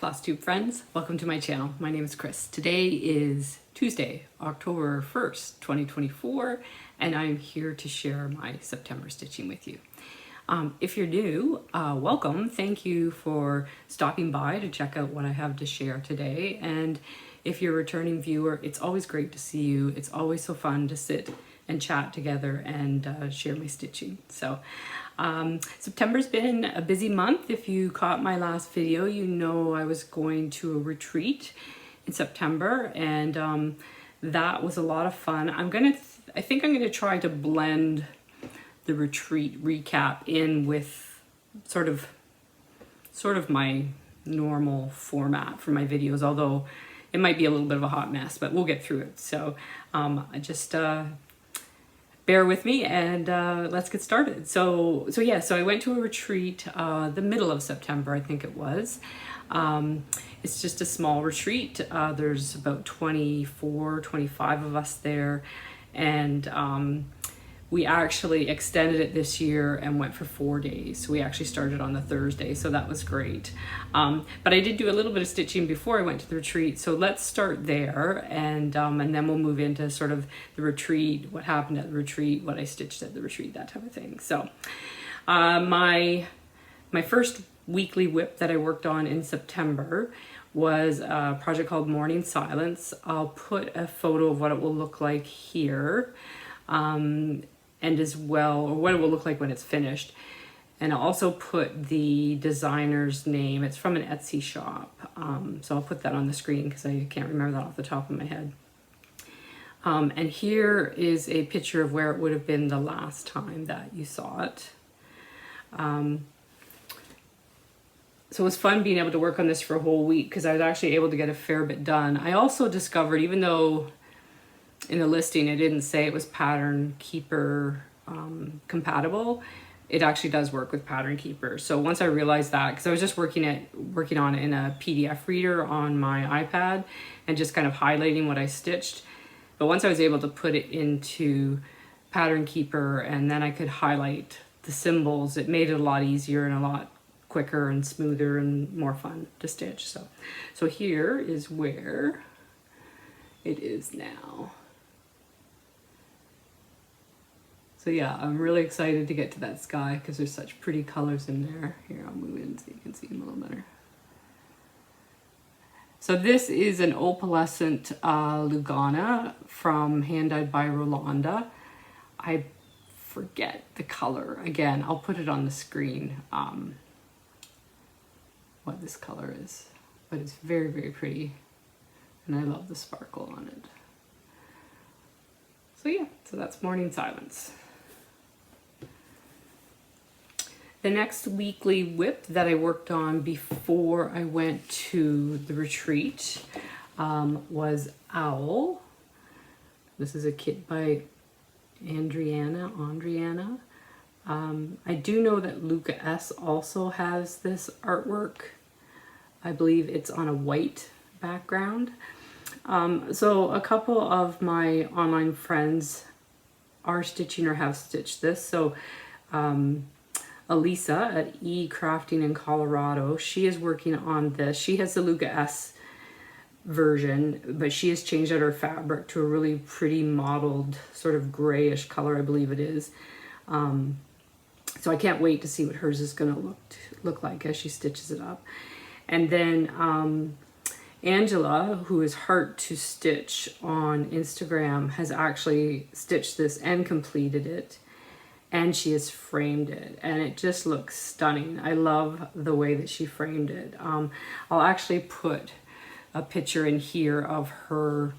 Flosstube friends, welcome to my channel. My name is Chris. Today is Tuesday, October 1st, 2024, and I'm here to share my September stitching with you. If you're new, welcome. Thank you for stopping by to check out what I have to share today. And if you're a returning viewer, it's always great to see you. It's always so fun to sit and chat together and share my stitching. So September's been a busy month. If you caught my last video, you know I was going to a retreat in September, and that was a lot of fun. I think I'm gonna try to blend the retreat recap in with sort of my normal format for my videos, although it might be a little bit of a hot mess, but we'll get through it. So I just bear with me and let's get started. So I went to a retreat the middle of September, I think it was. It's just a small retreat. There's about 24, 25 of us there, and we actually extended it this year and went for 4 days. We actually started on the Thursday, so that was great. But I did do a little bit of stitching before I went to the retreat, so let's start there, and then we'll move into sort of the retreat, what happened at the retreat, what I stitched at the retreat, that type of thing. So my first weekly whip that I worked on in September was a project called Morning Silence. I'll put a photo of what it will look like here. And as well, or what it will look like when it's finished. And I'll also put the designer's name. It's from an Etsy shop. So I'll put that on the screen because I can't remember that off the top of my head. And here is a picture of where it would have been the last time that you saw it. So it was fun being able to work on this for a whole week because I was actually able to get a fair bit done. I also discovered, even though in the listing it didn't say it was Pattern Keeper compatible, it actually does work with Pattern Keeper. So once I realized that, because I was just working on it in a PDF reader on my iPad and just kind of highlighting what I stitched, but once I was able to put it into Pattern Keeper and then I could highlight the symbols, it made it a lot easier and a lot quicker and smoother and more fun to stitch. So here is where it is now. So yeah, I'm really excited to get to that sky because there's such pretty colors in there. Here, I'll move in so you can see them a little better. So this is an opalescent Lugana from Hand Dyed by Rolanda. I forget the color. Again, I'll put it on the screen, what this color is. But it's very, very pretty. And I love the sparkle on it. So yeah, so that's Morning Silence. The next weekly whip that I worked on before I went to the retreat was Owl. This is a kit by Andriana. I do know that Luca S also has this artwork. I believe it's on a white background. So a couple of my online friends are stitching or have stitched this. So Elisa at E Crafting in Colorado, she is working on this. She has the Luca S version, but she has changed out her fabric to a really pretty mottled sort of grayish color, I believe it is. So I can't wait to see what hers is going to look like as she stitches it up. And then Angela, who is Heart to Stitch on Instagram, has actually stitched this and completed it, and she has framed it, and it just looks stunning. I love the way that she framed it. I'll actually put a picture in here of her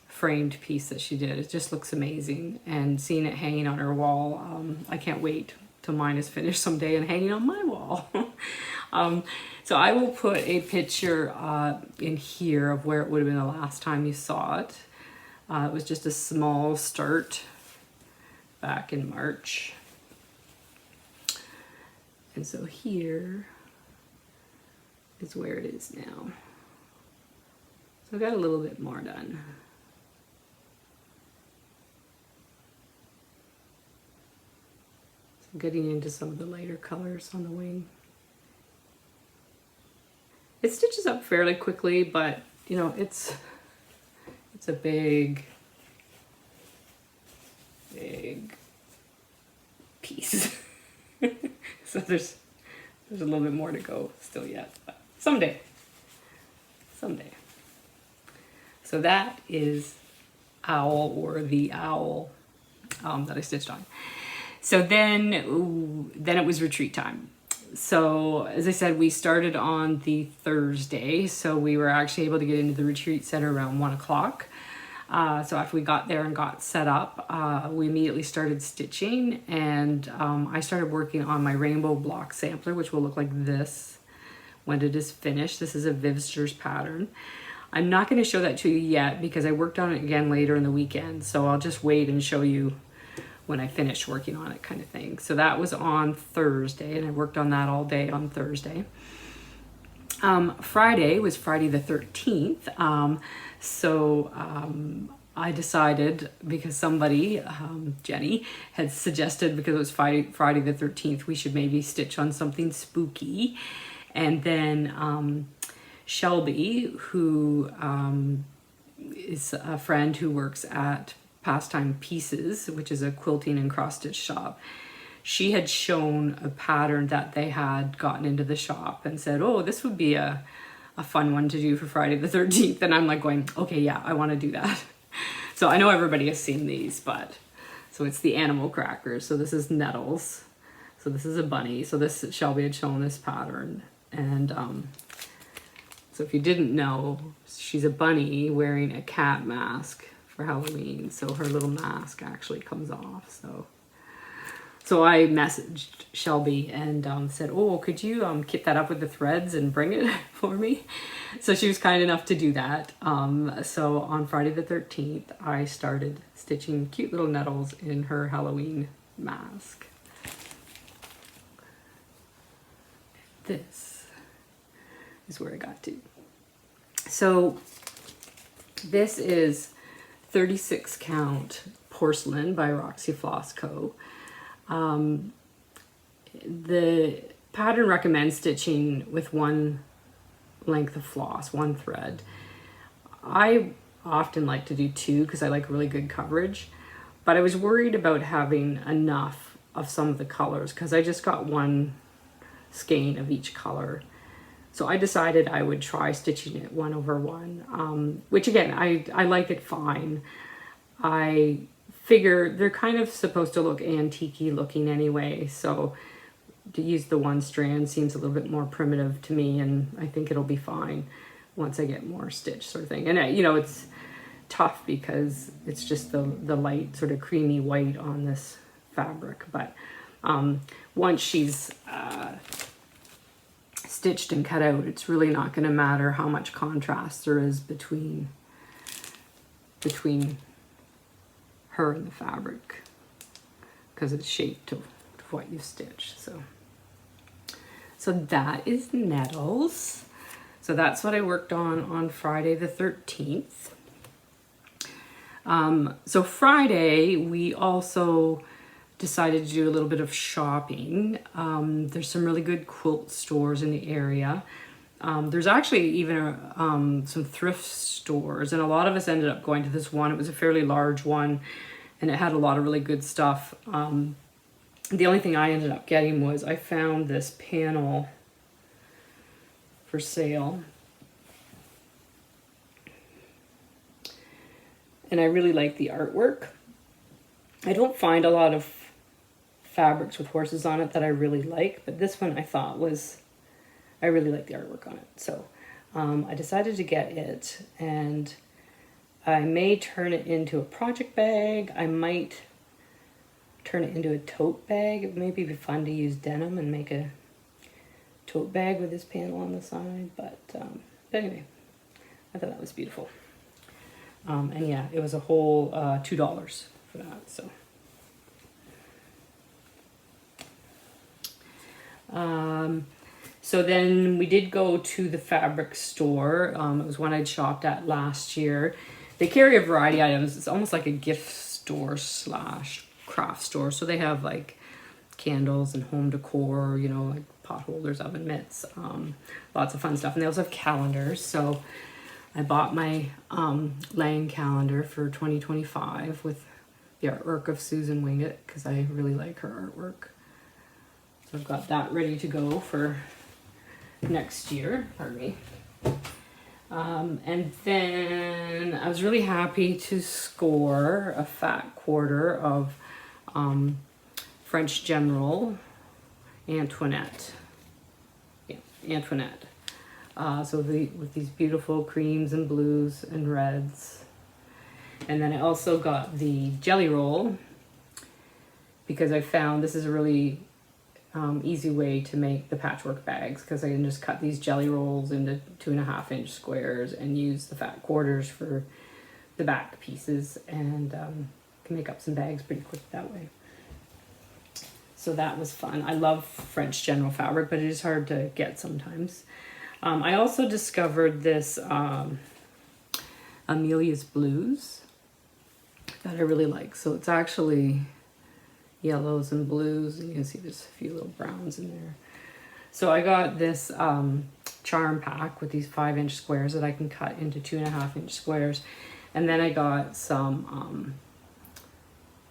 framed piece that she did. It just looks amazing, and seeing it hanging on her wall, I can't wait till mine is finished someday and hanging on my wall. So I will put a picture in here of where it would have been the last time you saw it. It was just a small start back in March. And so here is where it is now. So I've got a little bit more done. So getting into some of the lighter colors on the wing. it stitches up fairly quickly, but you know, it's a big piece. So there's a little bit more to go still yet, but someday. So that is Owl, or the owl, that I stitched on. So then it was retreat time. So as I said, we started on the Thursday, so we were actually able to get into the retreat center around 1 o'clock. So after we got there and got set up, we immediately started stitching, and I started working on my rainbow block sampler, which will look like this when it is finished. This is a Vivster's pattern. I'm not going to show that to you yet because I worked on it again later in the weekend, so I'll just wait and show you when I finish working on it, kind of thing. So that was on Thursday, and I worked on that all day on Thursday. Friday was Friday the 13th. I decided, because somebody, Jenny, had suggested, because it was Friday the 13th, we should maybe stitch on something spooky. And then Shelby, who is a friend who works at Pastime Pieces, which is a quilting and cross stitch shop, she had shown a pattern that they had gotten into the shop and said, oh, this would be a fun one to do for Friday the 13th. And I'm like going, okay, yeah, I want to do that. So I know everybody has seen these, but so it's the animal crackers. So this is Nettles. So this is a bunny. So this, Shelby had shown this pattern. And so if you didn't know, she's a bunny wearing a cat mask for Halloween. So her little mask actually comes off. So I messaged Shelby and said, oh, could you kit that up with the threads and bring it for me? So she was kind enough to do that. So on Friday the 13th, I started stitching cute little Nettles in her Halloween mask. This is where I got to. So this is 36 count porcelain by Roxy Floss Co. The pattern recommends stitching with one length of floss, one thread. I often like to do two because I like really good coverage, but I was worried about having enough of some of the colors because I just got one skein of each color. So I decided I would try stitching it 1 over 1, which again, I like it fine. I figure they're kind of supposed to look antique-y looking anyway, so to use the one strand seems a little bit more primitive to me, and I think it'll be fine once I get more stitch, sort of thing. And you know, it's tough because it's just the light sort of creamy white on this fabric, but once she's stitched and cut out, it's really not going to matter how much contrast there is between her and the fabric, because it's shaped to what you stitched. So that is Nettles. So that's what I worked on Friday the 13th. So Friday we also decided to do a little bit of shopping. There's some really good quilt stores in the area. There's actually even some thrift stores, and a lot of us ended up going to this one. It was a fairly large one, and it had a lot of really good stuff. The only thing I ended up getting was I found this panel for sale, and I really like the artwork. I don't find a lot of fabrics with horses on it that I really like, but this one I thought was, I really like the artwork on it. So I decided to get it, and I may turn it into a project bag. I might turn it into a tote bag. It may be fun to use denim and make a tote bag with this panel on the side, but anyway, I thought that was beautiful. And yeah, it was a whole $2 for that. So then we did go to the fabric store. It was one I'd shopped at last year. They carry a variety of items. It's almost like a gift store / craft store. So they have like candles and home decor, you know, like pot holders, oven mitts, lots of fun stuff. And they also have calendars. So I bought my Lang calendar for 2025 with the artwork of Susan Wingett because I really like her artwork. So I've got that ready to go for next year, pardon me. And then I was really happy to score a fat quarter of French General Antoinette. Yeah, Antoinette. So with these beautiful creams and blues and reds. And then I also got the jelly roll because I found this is a really easy way to make the patchwork bags, because I can just cut these jelly rolls into 2.5-inch squares and use the fat quarters for the back pieces, and can make up some bags pretty quick that way. So that was fun. I love French General fabric, but it is hard to get sometimes. I also discovered this Amelia's Blues that I really like. So it's actually yellows and blues, and you can see there's a few little browns in there. So I got this charm pack with these 5-inch squares that I can cut into 2.5-inch squares, and then I got some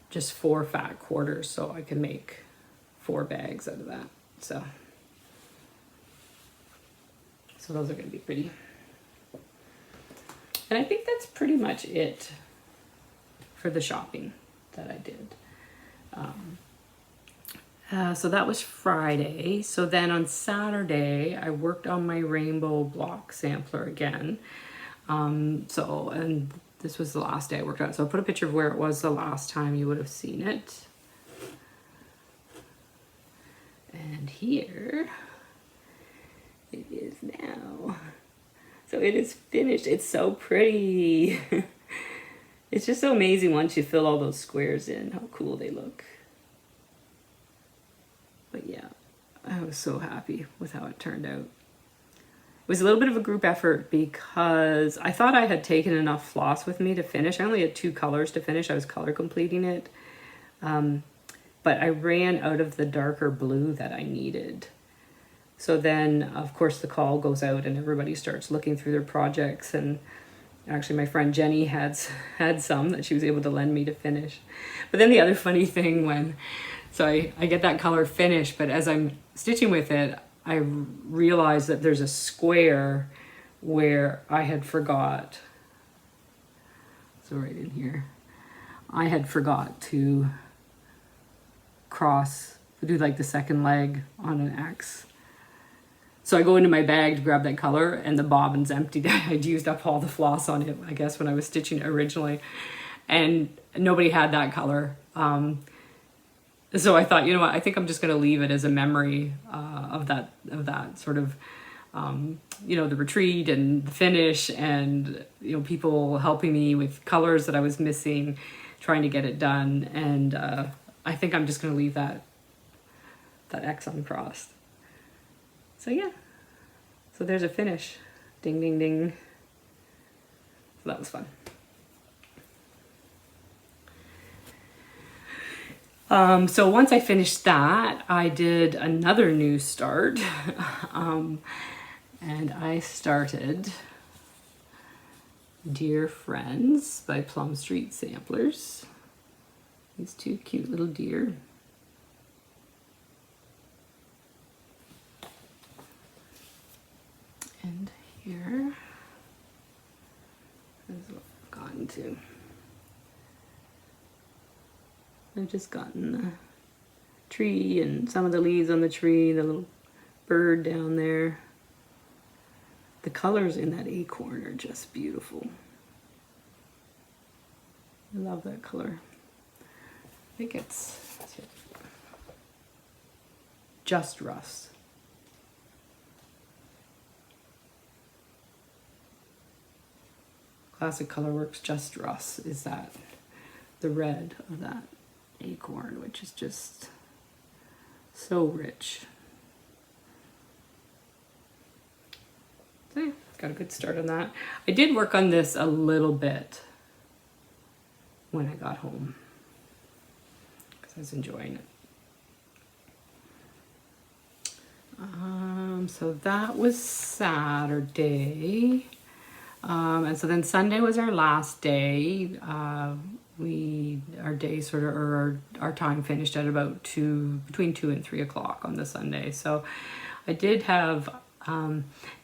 just 4 fat quarters, so I can make 4 bags out of that. So those are going to be pretty. And I think that's pretty much it for the shopping that I did. So that was Friday. So then on Saturday, I worked on my rainbow block sampler again. And this was the last day I worked on it. So I'll put a picture of where it was the last time you would have seen it. And here it is now. So it is finished. It's so pretty. It's just so amazing once you fill all those squares in, how cool they look. But yeah, I was so happy with how it turned out. It was a little bit of a group effort because I thought I had taken enough floss with me to finish. I only had 2 colors to finish. I was color completing it. But I ran out of the darker blue that I needed. So then, of course, the call goes out and everybody starts looking through their projects, and actually my friend Jenny had some that she was able to lend me to finish. But then the other funny thing so I get that color finished, but as I'm stitching with it, I realized that there's a square where I had forgot. So right in here, I had forgot to do like the second leg on an X. So I go into my bag to grab that color, and the bobbin's empty. I'd used up all the floss on it, I guess, when I was stitching it originally, and nobody had that color. So I thought, you know what, I think I'm just going to leave it as a memory of that sort of, the retreat and the finish, and people helping me with colors that I was missing, trying to get it done. And I think I'm just going to leave that X uncrossed. So yeah, so there's a finish. Ding, ding, ding. So that was fun. So once I finished that, I did another new start. And I started Dear Friends by Plum Street Samplers. These 2 cute little deer. And here is what I've gotten to. I've just gotten the tree and some of the leaves on the tree, the little bird down there. The colors in that acorn are just beautiful. I love that color. I think it's Just Rust. Classic Colorworks Just Rust is that, the red of that acorn, which is just so rich. So yeah, got a good start on that. I did work on this a little bit when I got home because I was enjoying it. So that was Saturday. And so then Sunday was our last day. Our day sort of, or our time finished at about between 2 and 3 o'clock on the Sunday. So I did have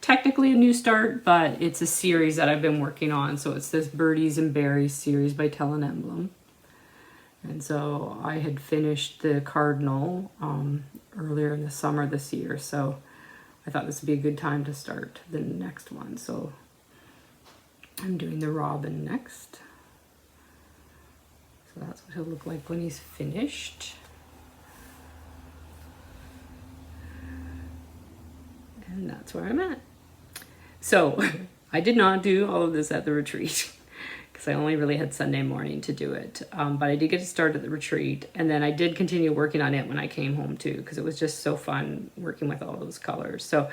technically a new start, but it's a series that I've been working on. So it's this Birdies and Berries series by Tell an Emblem. And so I had finished the Cardinal earlier in the summer this year. So I thought this would be a good time to start the next one. So I'm doing the Robin next. So that's what he'll look like when he's finished. And that's where I'm at. So I did not do all of this at the retreat because I only really had Sunday morning to do it. But I did get to start at the retreat, and then I did continue working on it when I came home too, because it was just so fun working with all those colors. So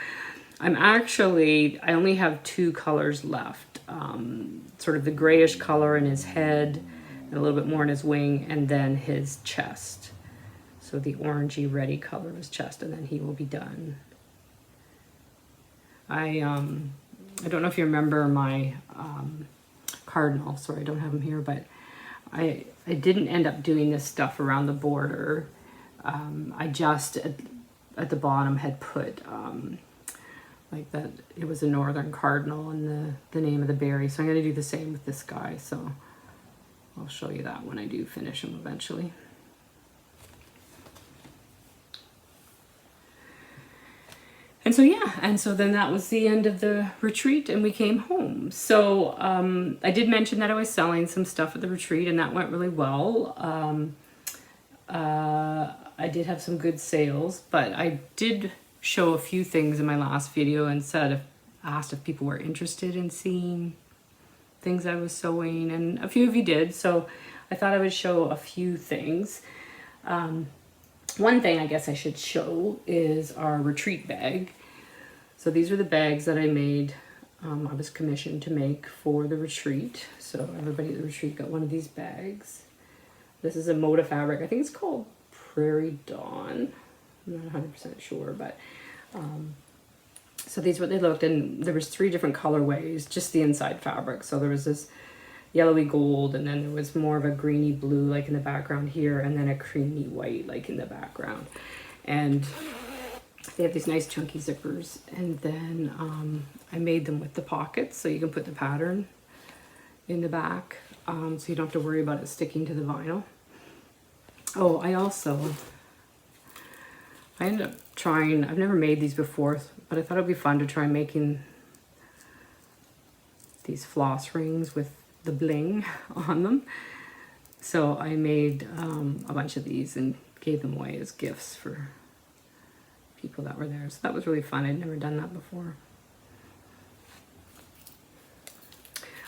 I only have 2 colors left. Sort of the grayish color in his head and a little bit more in his wing, and then his chest. So the orangey reddy color of his chest, and then he will be done. I don't know if you remember my Cardinal. Sorry, I don't have him here, but I didn't end up doing this stuff around the border. I just at the bottom had put like that it was a Northern Cardinal and the name of the berry. So I'm going to do the same with this guy. So I'll show you that when I do finish him eventually. And so yeah, and so then that was the end of the retreat, and we came home. So I did mention that I was selling some stuff at the retreat, and that went really well. I did have some good sales, but I did show a few things in my last video and asked if people were interested in seeing things I was sewing, and a few of you did. So I thought I would show a few things. One thing I guess I should show is our retreat bag. So these are the bags that I made. I was commissioned to make for the retreat. So everybody at the retreat got one of these bags. This is a Moda fabric. I think it's called Prairie Dawn. I'm not 100% sure, but so these are what they looked, and there was 3 different colorways, just the inside fabric. So there was this yellowy gold, and then there was more of a greeny blue like in the background here, and then a creamy white like in the background. And they have these nice chunky zippers, and then I made them with the pockets, so you can put the pattern in the back, so you don't have to worry about it sticking to the vinyl. Oh, I ended up trying, I've never made these before, but I thought it'd be fun to try making these floss rings with the bling on them. So I made a bunch of these and gave them away as gifts for people that were there. So that was really fun. I'd never done that before.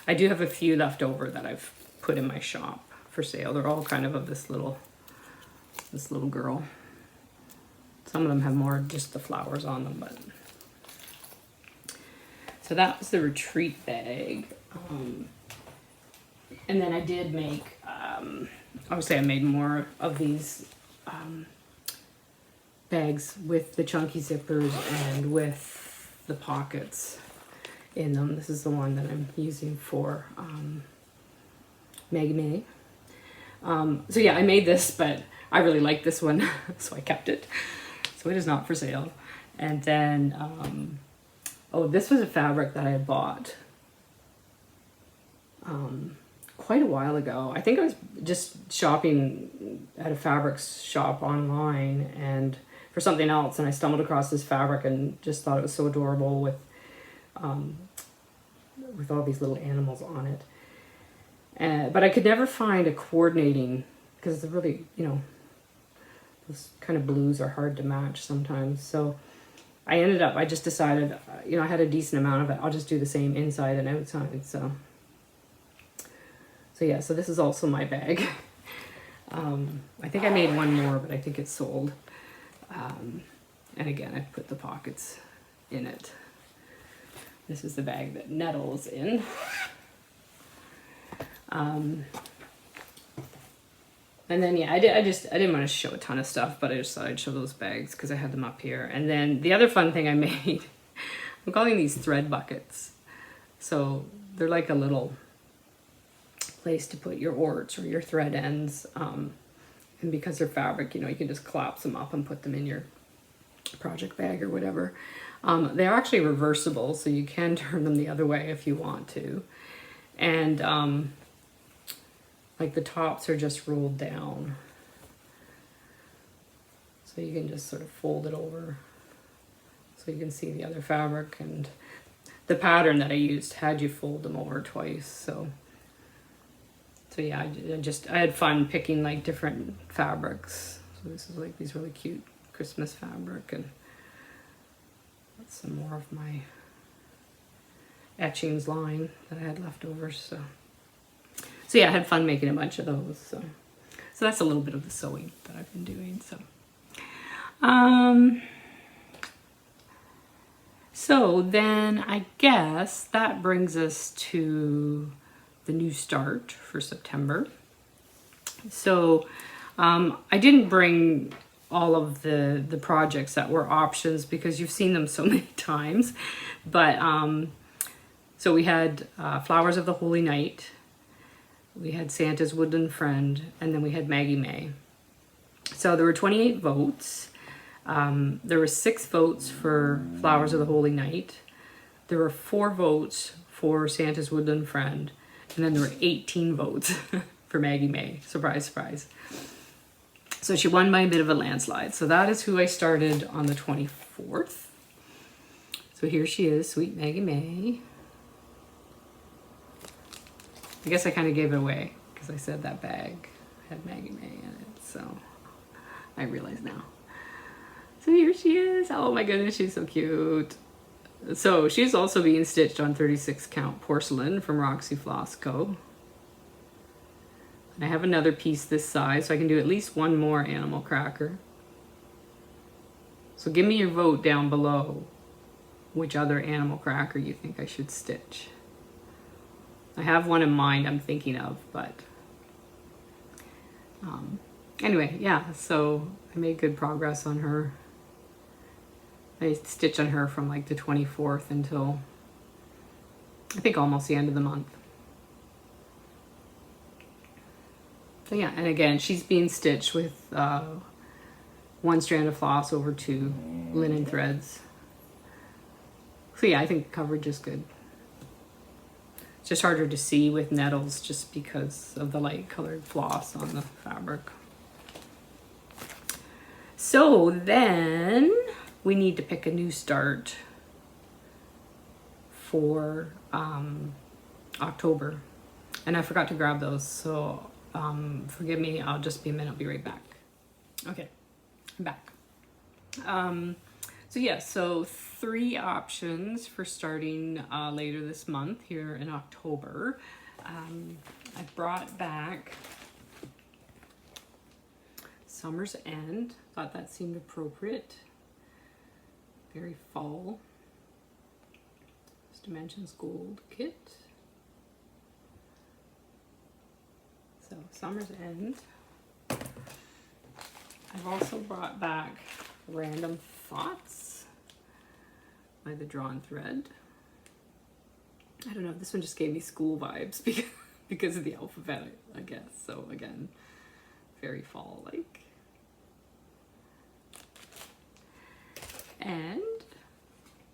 I do have a few left over that I've put in my shop for sale. They're all kind of this little girl. Some of them have more just the flowers on them, but so that was the retreat bag. And then I did make, obviously I made more of these bags with the chunky zippers and with the pockets in them. This is the one that I'm using for Maggie. So yeah, I made this, but I really like this one, so I kept it. So it is not for sale. And then, oh, this was a fabric that I had bought quite a while ago. I think I was just shopping at a fabric shop online and for something else, and I stumbled across this fabric and just thought it was so adorable with all these little animals on it. But I could never find a coordinating, because they're really, those kind of blues are hard to match sometimes. So I just decided, I had a decent amount of it. I'll just do the same inside and outside. So yeah, so this is also my bag. I think I made one more, but I think it's sold. And again, I put the pockets in it. This is the bag that Nettle's in. And And then, yeah, I didn't want to show a ton of stuff, but I just thought I'd show those bags because I had them up here. And then the other fun thing I made, I'm calling these thread buckets. So they're like a little place to put your orts or your thread ends. And because they're fabric, you know, you can just collapse them up and put them in your project bag or whatever. They're actually reversible, so you can turn them the other way if you want to. And like the tops are just rolled down. So you can just sort of fold it over so you can see the other fabric. And the pattern that I used had you fold them over twice. So yeah, I had fun picking like different fabrics. So this is like these really cute Christmas fabric, and that's some more of my etchings line that I had left over. So yeah, I had fun making a bunch of those. So that's a little bit of the sewing that I've been doing. So then I guess that brings us to the new start for September. So I didn't bring all of the projects that were options because you've seen them so many times. But so we had Flowers of the Holy Night, we had Santa's Woodland Friend, and then we had Maggie May. So there were 28 votes. There were 6 votes for Flowers of the Holy Night. There were 4 votes for Santa's Woodland Friend. And then there were 18 votes for Maggie May. Surprise, surprise. So she won by a bit of a landslide. So that is who I started on the 24th. So here she is, sweet Maggie May. I guess I kind of gave it away because I said that bag had Maggie May in it. So I realize now. So here she is. Oh my goodness, she's so cute. So she's also being stitched on 36 count porcelain from Roxy Floss Co. And I have another piece this size, so I can do at least one more animal cracker. So give me your vote down below which other animal cracker you think I should stitch. I have one in mind I'm thinking of, but anyway, yeah, so I made good progress on her. I stitched on her from like the 24th until I think almost the end of the month. So yeah, and again, she's being stitched with 1 strand of floss over 2 linen threads. So yeah, I think the coverage is good. It's just harder to see with nettles just because of the light colored floss on the fabric. So then we need to pick a new start for October. And I forgot to grab those, so forgive me, I'll just be a minute, I'll be right back. Okay, I'm back. So yeah, so 3 options for starting later this month here in October. I brought back Summer's End, thought that seemed appropriate. Very fall. Dimensions Gold kit. So Summer's End. I've also brought back Random Thoughts by the Drawn Thread. I don't know, this one just gave me school vibes because of the alphabet, I guess. So again, very fall-like. And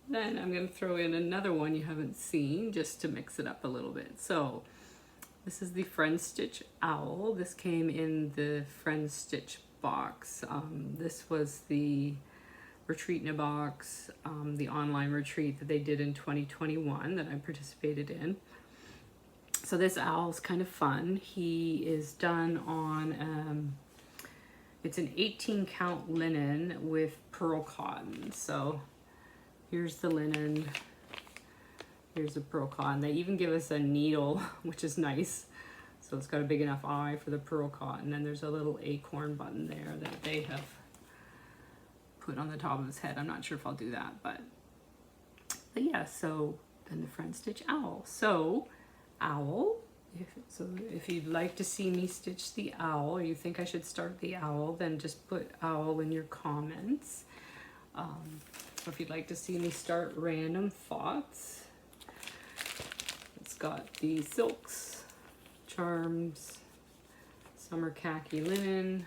then I'm going to throw in another one you haven't seen just to mix it up a little bit. So this is the Friend Stitch Owl. This came in the Friend Stitch box. This was the retreat in a box, the online retreat that they did in 2021 that I participated in. So this owl's kind of fun. He is done on, it's an 18 count linen with pearl cotton. So here's the linen, here's the pearl cotton. They even give us a needle, which is nice. So it's got a big enough eye for the pearl cotton, and there's a little acorn button there that they have put on the top of his head. I'm not sure if I'll do that, but yeah, so then the Friend Stitch Owl. So owl, So if you'd like to see me stitch the owl, or you think I should start the owl, then just put owl in your comments. Or if you'd like to see me start random thoughts, it's got the silks, charms, summer khaki linen.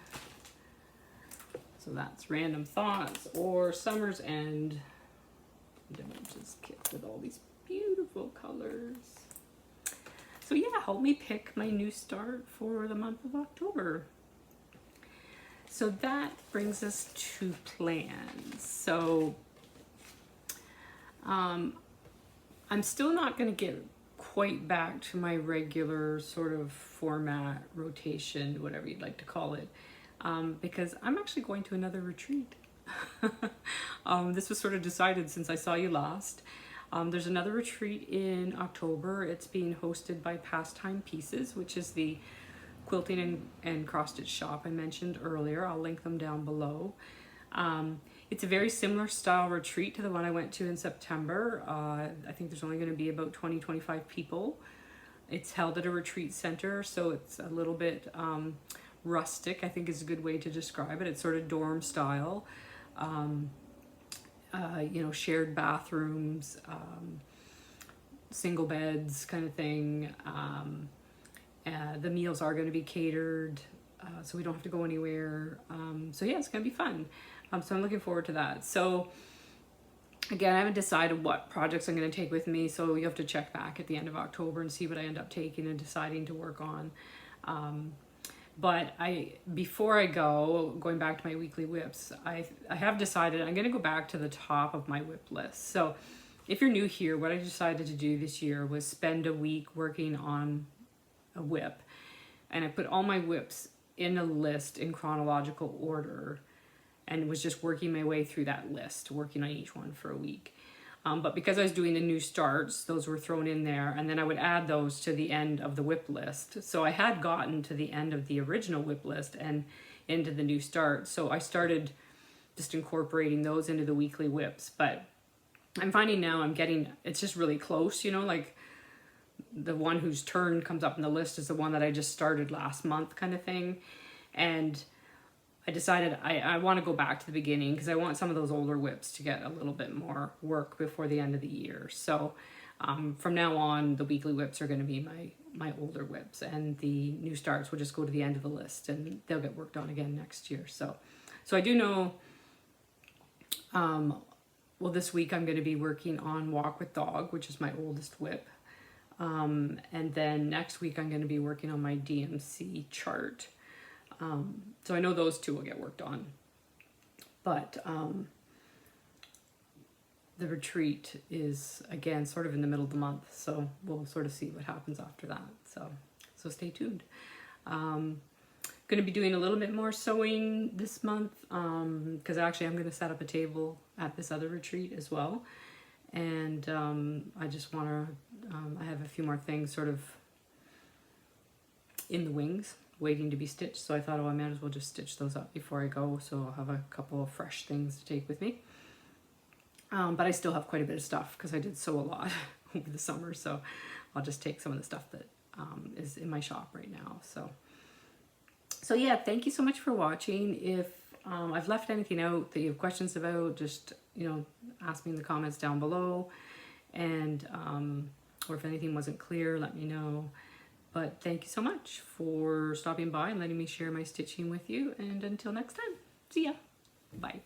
So that's random thoughts, or summer's end dimensions kit with all these beautiful colors. So yeah, help me pick my new start for the month of October. So that brings us to plans. So I'm still not going to get quite back to my regular sort of format, rotation, whatever you'd like to call it, because I'm actually going to another retreat. This was sort of decided since I saw you last. There's another retreat in October. It's being hosted by Pastime Pieces, which is the quilting and cross-stitch shop I mentioned earlier. I'll link them down below. It's a very similar style retreat to the one I went to in September. I think there's only going to be about 20-25 people. It's held at a retreat center, so it's a little bit rustic, I think is a good way to describe it. It's sort of dorm style. You know, shared bathrooms, single beds kind of thing. The meals are going to be catered, so we don't have to go anywhere. So yeah, it's going to be fun. So I'm looking forward to that. So again, I haven't decided what projects I'm going to take with me, so you have to check back at the end of October and see what I end up taking and deciding to work on. But before I go, going back to my weekly whips, I have decided I'm going to go back to the top of my whip list. So if you're new here, what I decided to do this year was spend a week working on a whip. And I put all my whips in a list in chronological order and was just working my way through that list, working on each one for a week. But because I was doing the new starts, those were thrown in there, and then I would add those to the end of the whip list. So I had gotten to the end of the original whip list and into the new start. So I started just incorporating those into the weekly whips. But I'm finding now it's just really close, you know, like the one whose turn comes up in the list is the one that I just started last month kind of thing. And I decided I want to go back to the beginning because I want some of those older whips to get a little bit more work before the end of the year. So from now on, the weekly whips are going to be my older whips, and the new starts will just go to the end of the list and they'll get worked on again next year. So I do know, well, this week I'm going to be working on Walk with Dog, which is my oldest whip. And then next week I'm going to be working on my DMC chart. So I know those two will get worked on, but the retreat is again sort of in the middle of the month, so we'll sort of see what happens after that. So stay tuned. Going to be doing a little bit more sewing this month because actually I'm going to set up a table at this other retreat as well, and I just want to. I have a few more things sort of in the wings, waiting to be stitched, so I thought, oh, I might as well just stitch those up before I go, so I'll have a couple of fresh things to take with me. But I still have quite a bit of stuff because I did sew a lot over the summer, so I'll just take some of the stuff that is in my shop right now. So yeah, thank you so much for watching. If I've left anything out that you have questions about, just, you know, ask me in the comments down below, and or if anything wasn't clear, let me know. But thank you so much for stopping by and letting me share my stitching with you. And until next time, see ya. Bye.